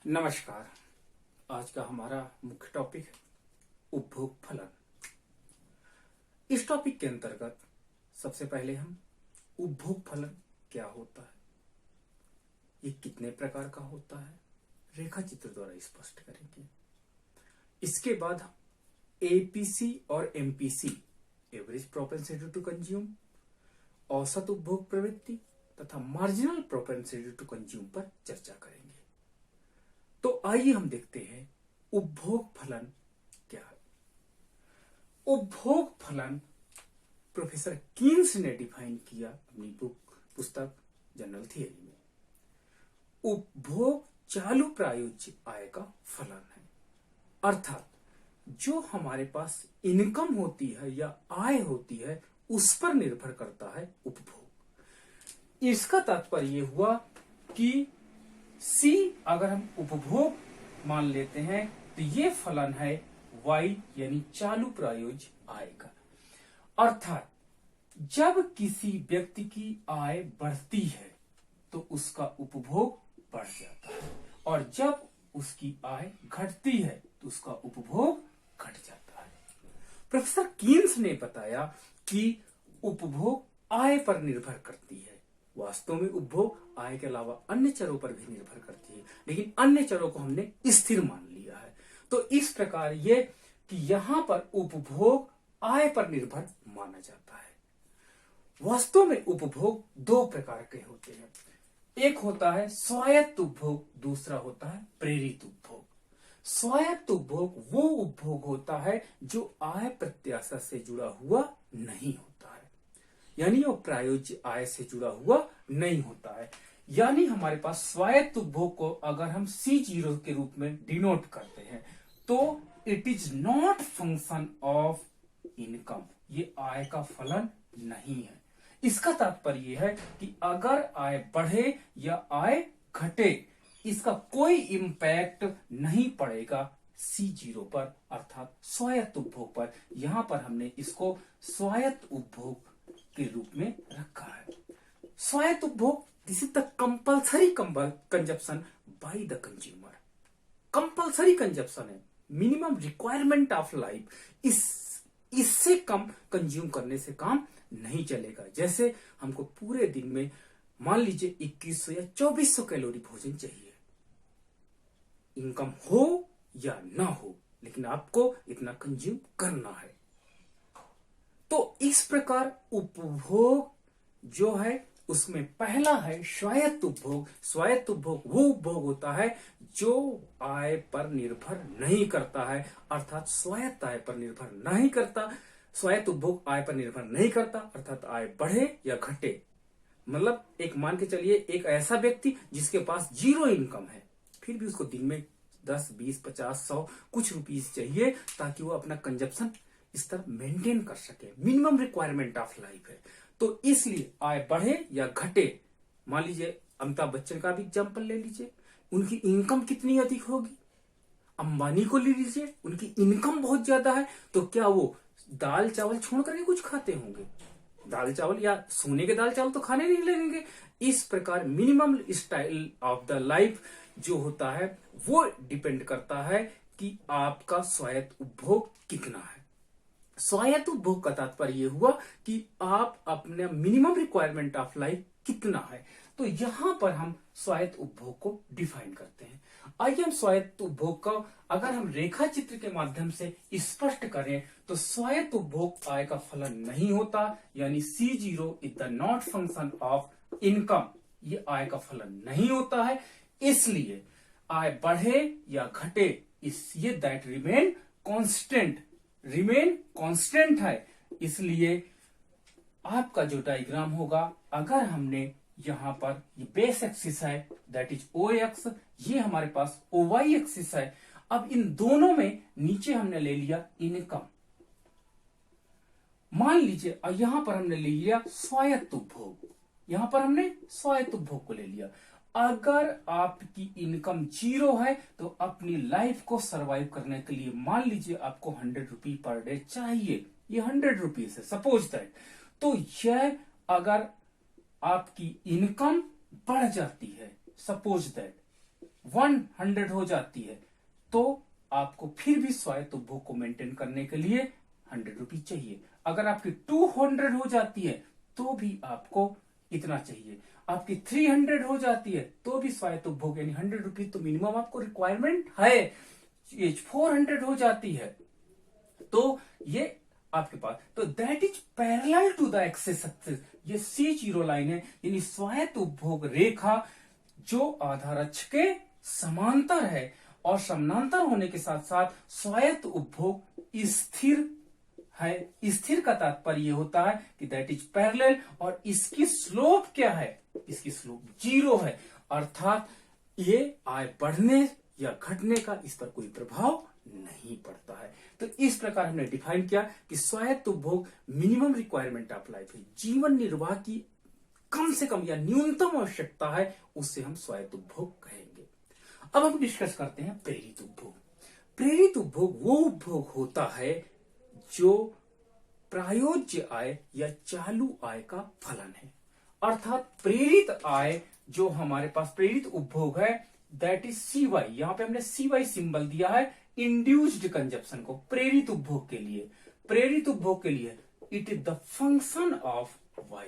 नमस्कार। आज का हमारा मुख्य टॉपिक है उपभोग फलन। इस टॉपिक के अंतर्गत सबसे पहले हम उपभोग फलन क्या होता है, ये कितने प्रकार का होता है, रेखा चित्र द्वारा स्पष्ट करेंगे। इसके बाद हम एपीसी और MPC, average propensity to consume, औसत उपभोग प्रवृत्ति तथा मार्जिनल प्रोपेंसिटी टू कंज्यूम पर चर्चा करेंगे। तो आइए हम देखते हैं उपभोग फलन क्या है। उपभोग फलन प्रोफेसर कीन्स ने डिफाइन किया अपनी पुस्तक जनरल थियरी में। उपभोग चालू प्रायोज्य आय का फलन है, अर्थात जो हमारे पास इनकम होती है या आय होती है उस पर निर्भर करता है उपभोग। इसका तात्पर्य हुआ कि C अगर हम उपभोग मान लेते हैं तो ये फलन है Y यानी चालू प्रायोज्य आय का। अर्थात जब किसी व्यक्ति की आय बढ़ती है तो उसका उपभोग बढ़ जाता है, और जब उसकी आय घटती है तो उसका उपभोग घट जाता है। प्रोफेसर कीन्स ने बताया कि उपभोग आय पर निर्भर करती है। वास्तव में उपभोग आय के अलावा अन्य चरों पर भी निर्भर करती है, लेकिन अन्य चरों को हमने स्थिर मान लिया है। तो इस प्रकार ये कि यहां पर उपभोग आय पर निर्भर माना जाता है। वास्तव में उपभोग दो प्रकार के होते हैं, एक होता है स्वायत्त उपभोग, दूसरा होता है प्रेरित उपभोग। स्वायत्त उपभोग वो उपभोग होता है जो आय प्रत्याशा से जुड़ा हुआ नहीं होता है, यानी वो प्रायोज्य आय से जुड़ा हुआ नहीं होता है। यानी हमारे पास स्वायत्त उपभोग को अगर हम C0 के रूप में डिनोट करते हैं तो it is not function of income, ये आय का फलन नहीं है। इसका तात्पर्य है कि अगर आय बढ़े या आय घटे इसका कोई इंपैक्ट नहीं पड़ेगा C0 पर, अर्थात स्वायत्त उपभोग पर। यहां पर हमने इसको स्वायत्त उपभोग के रूप में रखा है। स्वायत्त उपभोग, this is the compulsory consumption by the consumer. Compulsory consumption है, मिनिमम रिक्वायरमेंट ऑफ लाइफ। इससे कम कंज्यूम करने से काम नहीं चलेगा। जैसे हमको पूरे दिन में मान लीजिए 2100 या 2400 कैलोरी भोजन चाहिए, इनकम हो या ना हो, लेकिन आपको इतना कंज्यूम करना है। तो इस प्रकार उपभोग जो है उसमें पहला है स्वायत्त उपभोग। स्वायत्त उपभोग वो उपभोग होता है जो आय पर निर्भर नहीं करता है, अर्थात स्वायत्त आय पर निर्भर नहीं करता। स्वायत्त उपभोग आय पर निर्भर नहीं करता, अर्थात आय बढ़े या घटे। मतलब एक मान के चलिए, एक ऐसा व्यक्ति जिसके पास 0 इनकम है, फिर भी उसको दिन में 10, 20, 50, 100 कुछ रुपीस चाहिए ताकि वो अपना कंजप्शन इस तरह मेंटेन कर सके। मिनिमम रिक्वायरमेंट ऑफ लाइफ है। तो इसलिए आय बढ़े या घटे, मान लीजिए अमिताभ बच्चन का भी एग्जाम्पल ले लीजिए, उनकी इनकम कितनी अधिक होगी। अंबानी को ले लीजिए, उनकी इनकम बहुत ज्यादा है, तो क्या वो दाल चावल छोड़ करके कुछ खाते होंगे? दाल चावल या सोने के दाल चावल तो खाने नहीं लगेंगे। इस प्रकार minimum style of the life जो होता है वो डिपेंड करता है कि आपका स्वायत्त उपभोग कितना है। स्वायत्त उपभोग का तात्पर्य हुआ कि आप अपने मिनिमम रिक्वायरमेंट ऑफ लाइफ कितना है। तो यहां पर हम स्वायत्त उपभोग को डिफाइन करते हैं। आइए हम स्वायत्त उपभोग का अगर हम रेखा चित्र के माध्यम से स्पष्ट करें तो स्वायत्त उपभोग आय का फलन नहीं होता, यानी C0 is the not function of income, ये आय का फलन नहीं होता है। इसलिए आय बढ़े या घटे, ये दैट रिमेन कांस्टेंट है। इसलिए आपका जो डायग्राम होगा, अगर हमने यहां पर ये बेस एक्सिस है दैट इज OX, ये हमारे पास OY एक्सिस है। अब इन दोनों में नीचे हमने ले लिया इनकम, मान लीजिए यहां पर हमने ले लिया स्वायत्त उपभोग, यहां पर हमने स्वायत्त उपभोग को ले लिया। अगर आपकी इनकम 0 है तो अपनी लाइफ को सरवाइव करने के लिए मान लीजिए आपको 100 रुपी पर डे चाहिए, ये 100 रुपीज है सपोज दैट। तो यह अगर आपकी इनकम बढ़ जाती है, सपोज दैट 100 हो जाती है तो आपको फिर भी स्वायत्त उपभोग को मेंटेन करने के लिए 100 रुपीज चाहिए। अगर आपकी 200 हो जाती है तो भी आपको इतना चाहिए। आपकी 300 हो जाती है तो भी स्वायत्त उपभोग यानी 100 रुपीज तो मिनिमम आपको रिक्वायरमेंट है। ये 400 हो जाती है तो ये आपके पास, तो that is parallel to the x axis. ये C0 लाइन है यानी स्वायत्त उपभोग रेखा जो आधार अक्ष के समांतर है और समानांतर होने के साथ साथ स्वायत्त उपभोग स्थिर है। स्थिर का तात्पर्य होता है कि दैट इज पैरेलल और इसकी स्लोप क्या है, इसकी स्लोप 0 है, अर्थात ये आय बढ़ने या घटने का इस पर कोई प्रभाव नहीं पड़ता है। तो इस प्रकार हमने डिफाइन किया कि स्वायत्त उपभोग मिनिमम रिक्वायरमेंट ऑफ लाइफ है, जीवन निर्वाह की कम से कम या न्यूनतम आवश्यकता है, उससे हम स्वायत्त उपभोग कहेंगे। अब हम डिस्कस करते हैं प्रेरित उपभोग। प्रेरित उपभोग वो उपभोग होता है जो प्रायोज्य आय या चालू आय का फलन है, अर्थात प्रेरित आय जो हमारे पास प्रेरित उपभोग है दैट इज CY। यहां पे हमने CY सिंबल दिया है इंड्यूस्ड कंजप्शन को प्रेरित उपभोग के लिए। प्रेरित उपभोग के लिए it is the function of Y।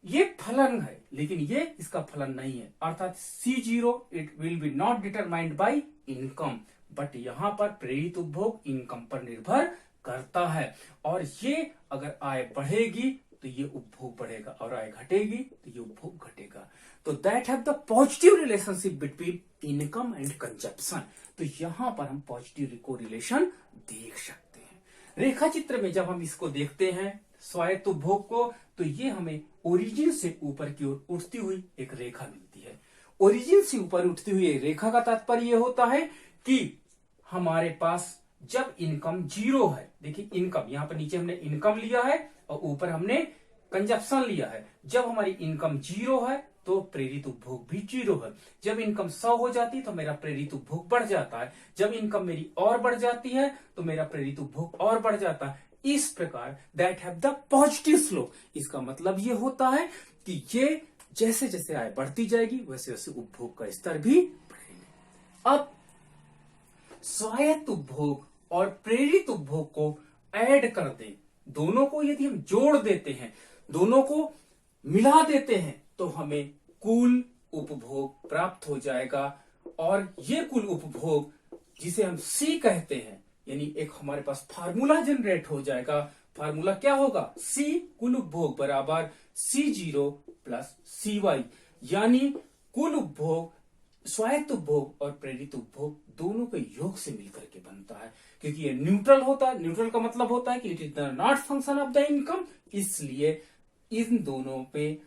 ये फलन है लेकिन ये इसका फलन नहीं है, अर्थात C0 it will be not determined by income, but यहां पर प्रेरित उपभोग इनकम पर निर्भर करता है। और ये अगर आय बढ़ेगी तो ये उपभोग बढ़ेगा और आय घटेगी तो ये उपभोग घटेगा। तो that have the positive relationship between income and consumption. तो यहां पर हम पॉजिटिव कोरिलेशन देख सकते हैं। रेखा चित्र में जब हम इसको देखते हैं स्वायत्त उपभोग को, तो ये हमें ओरिजिन से ऊपर की ओर उठती हुई एक रेखा मिलती है। ओरिजिन से ऊपर उठती हुई एक रेखा का तात्पर्य होता है कि हमारे पास जब इनकम 0 है, देखिए इनकम यहां पर नीचे हमने इनकम लिया है और ऊपर हमने कंजप्शन लिया है। जब हमारी इनकम 0 है तो प्रेरित उपभोग भी 0 है। जब इनकम 100 हो जाती है तो मेरा प्रेरित उपभोग बढ़ जाता है। जब इनकम मेरी और बढ़ जाती है तो मेरा प्रेरित उपभोग और बढ़ जाता है। इस प्रकार that have the positive slope. इसका मतलब ये होता है कि ये जैसे जैसे आय बढ़ती जाएगी वैसे वैसे उपभोग का स्तर भी बढ़ेगा। अब स्वायत्त उपभोग और प्रेरित उपभोग को ऐड कर दें, दोनों को यदि हम जोड़ देते हैं, दोनों को मिला देते हैं तो हमें कुल उपभोग प्राप्त हो जाएगा। और ये कुल उपभोग जिसे हम C कहते हैं, यानी एक हमारे पास फार्मूला जनरेट हो जाएगा। फार्मूला क्या होगा, C कुल उपभोग बराबर C0 प्लस CY, यानी कुल उपभोग स्वायत्त उपभोग और प्रेरित उपभोग दोनों के योग से मिलकर के बनता है। क्योंकि ये न्यूट्रल होता है, न्यूट्रल का मतलब होता है कि it is not function of the income, इसलिए इन दोनों पे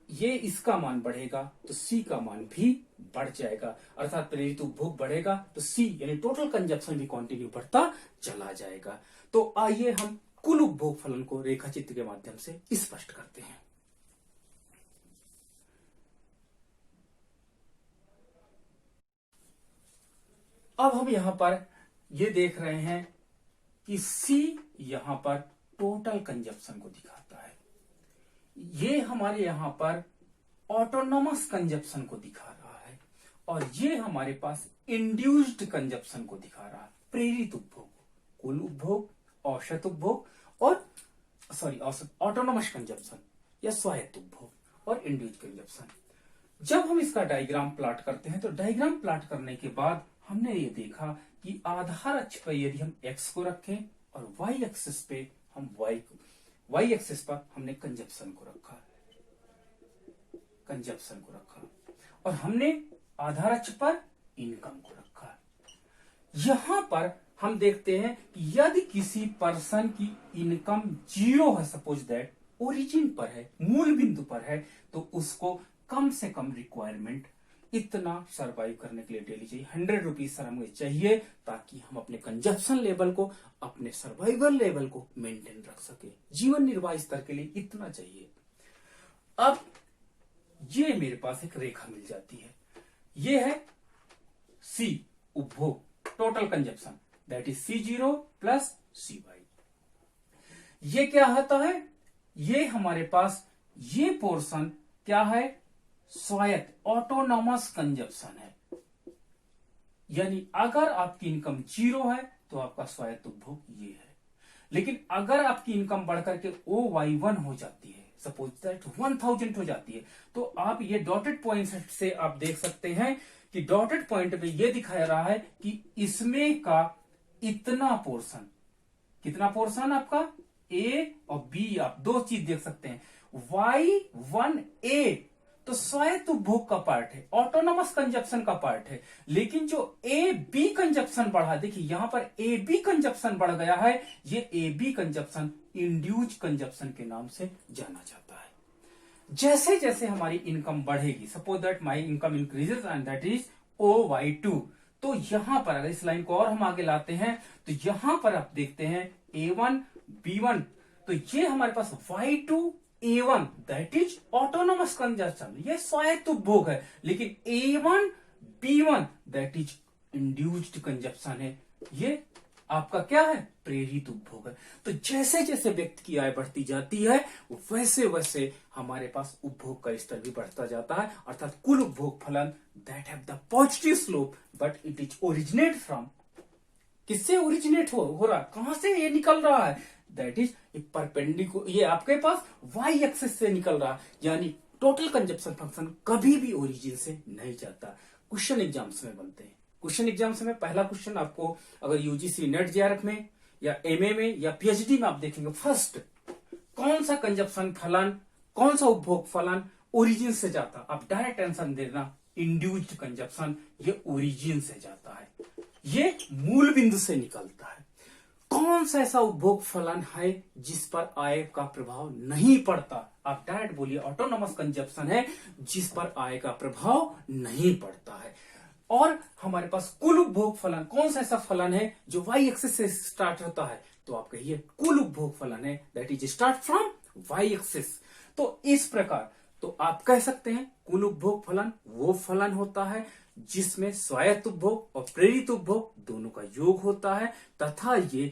ये इसका मान बढ़ेगा तो C का मान भी बढ़ जाएगा, अर्थात प्रेरित उपभोग बढ़ेगा तो C यानी टोटल कंजप्शन भी कंटिन्यू बढ़ता चला जाएगा। तो आइए हम कुल उपभोग फलन को रेखा चित्र के माध्यम से स्पष्ट करते हैं। अब हम यहां पर ये देख रहे हैं कि C यहां पर टोटल कंजप्शन को दिखाता है, ये हमारे यहां पर ऑटोनोमस कंजप्शन को दिखा रहा है, और ये हमारे पास इंड्यूस्ड कंजप्शन को दिखा रहा है। प्रेरित उपभोग, कुल उपभोग, औसत उपभोग और औसत ऑटोनोमस कंजप्शन या स्वायत्त उपभोग और इंड्यूस्ड कंजप्शन। जब हम इसका डायग्राम प्लॉट करते हैं तो डायग्राम प्लॉट करने के बाद हमने ये देखा कि आधार अक्ष पर यदि हम x को रखें और y एक्सिस पे हम y एक्सिस पर हमने कंजप्शन को रखा और हमने आधार अक्ष पर इनकम को रखा। यहां पर हम देखते हैं कि यदि किसी पर्सन की इनकम 0 है, सपोज दैट ओरिजिन पर है, मूल बिंदु पर है, तो उसको कम से कम रिक्वायरमेंट इतना सरवाइव करने के लिए डेली चाहिए, 100 रुपीज सर हमें चाहिए ताकि हम अपने कंजप्शन लेवल को, अपने सर्वाइवल लेवल को मेंटेन रख सके। जीवन निर्वाह स्तर के लिए इतना चाहिए। अब ये मेरे पास एक रेखा मिल जाती है, ये है C उपभोग total consumption that is C0 plus CY। ये क्या होता है, ये हमारे पास ये पोर्शन क्या है, स्वायत्त ऑटोनॉमस कंजप्शन है। यानी अगर आपकी इनकम 0 है तो आपका स्वायत्त उपभोग ये है। लेकिन अगर आपकी इनकम बढ़कर के OY1 हो जाती है, सपोज दैट 1000 हो जाती है, तो आप ये डॉटेड पॉइंट से आप देख सकते हैं कि डॉटेड पॉइंट में ये दिखाया रहा है कि इसमें का इतना पोर्शन, कितना पोर्शन आपका A और B, आप दो चीज देख सकते हैं। Y1A तो स्वायत्त उपभोग का पार्ट है, ऑटोनॉमस कंजप्शन का पार्ट है। लेकिन जो AB कंजप्शन बढ़ा, देखिए यहां पर AB कंजप्शन बढ़ गया है, ये AB कंजप्शन इंड्यूज कंजप्शन के नाम से जाना जाता है। जैसे जैसे हमारी इनकम बढ़ेगी, suppose that my income increases and that is OY2, तो यहां पर अगर इस लाइन को और हम आगे लाते हैं तो यहां पर आप देखते हैं A1 B1, तो ये हमारे पास Y2 A1 that is autonomous consumption, ये स्वायत्त उपभोग है। लेकिन A1 B1 that is induced consumption है, ये आपका क्या है, प्रेरित उपभोग है। तो जैसे जैसे व्यक्ति की आय बढ़ती जाती है वैसे वैसे हमारे पास उपभोग का स्तर भी बढ़ता जाता है, अर्थात कुल उपभोग फलन that have the positive slope but it is originate from, किससे ओरिजिनेट हो रहा, कहां से ये निकल रहा है, दैट इज परपेंडिकुलर, ये आपके पास वाई एक्सिस से निकल रहा है। यानी टोटल कंजप्शन फंक्शन कभी भी ओरिजिन से नहीं जाता। क्वेश्चन एग्जाम्स में बनते हैं, क्वेश्चन एग्जाम्स में पहला क्वेश्चन आपको अगर यूजीसी नेट जेआरएफ में या एमए में या पीएचडी में आप देखेंगे, फर्स्ट कौन सा कंजप्शन फलन, कौन सा उपभोग फलन ओरिजिन से जाता, आप डायरेक्ट आंसर देना इंड्यूस्ड कंजप्शन, ये ओरिजिन से जाता है, ये मूल बिंदु से निकलता है। कौन सा ऐसा उपभोग फलन है जिस पर आय का प्रभाव नहीं पड़ता, आप डायरेक्ट बोलिए ऑटोनॉमस कंजप्शन है जिस पर आय का प्रभाव नहीं पड़ता है। और हमारे पास कुल उपभोग फलन, कौन सा ऐसा फलन है जो वाई एक्सिस से स्टार्ट होता है, तो आप कहिए कुल उपभोग फलन है that is start from Y axis. तो इस प्रकार तो आप कह सकते हैं कुल उपभोग फलन वो फलन होता है जिसमें स्वायत्त उपभोग और प्रेरित उपभोग दोनों का योग होता है तथा ये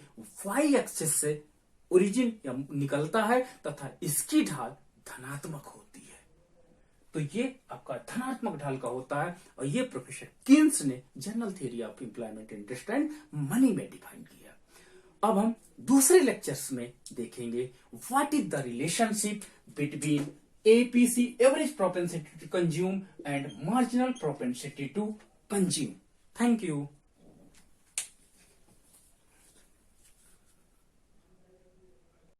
वाई एक्सिस से ओरिजिन निकलता है तथा इसकी ढाल धनात्मक होती है। तो ये आपका धनात्मक ढाल का होता है और ये प्रोफेसर किन्स ने general theory of employment interest and money में डिफाइन किया। अब हम दूसरे लेक्चर्स में देखेंगे what is the relationship between APC, average propensity to consume, and marginal propensity to consume. Thank you.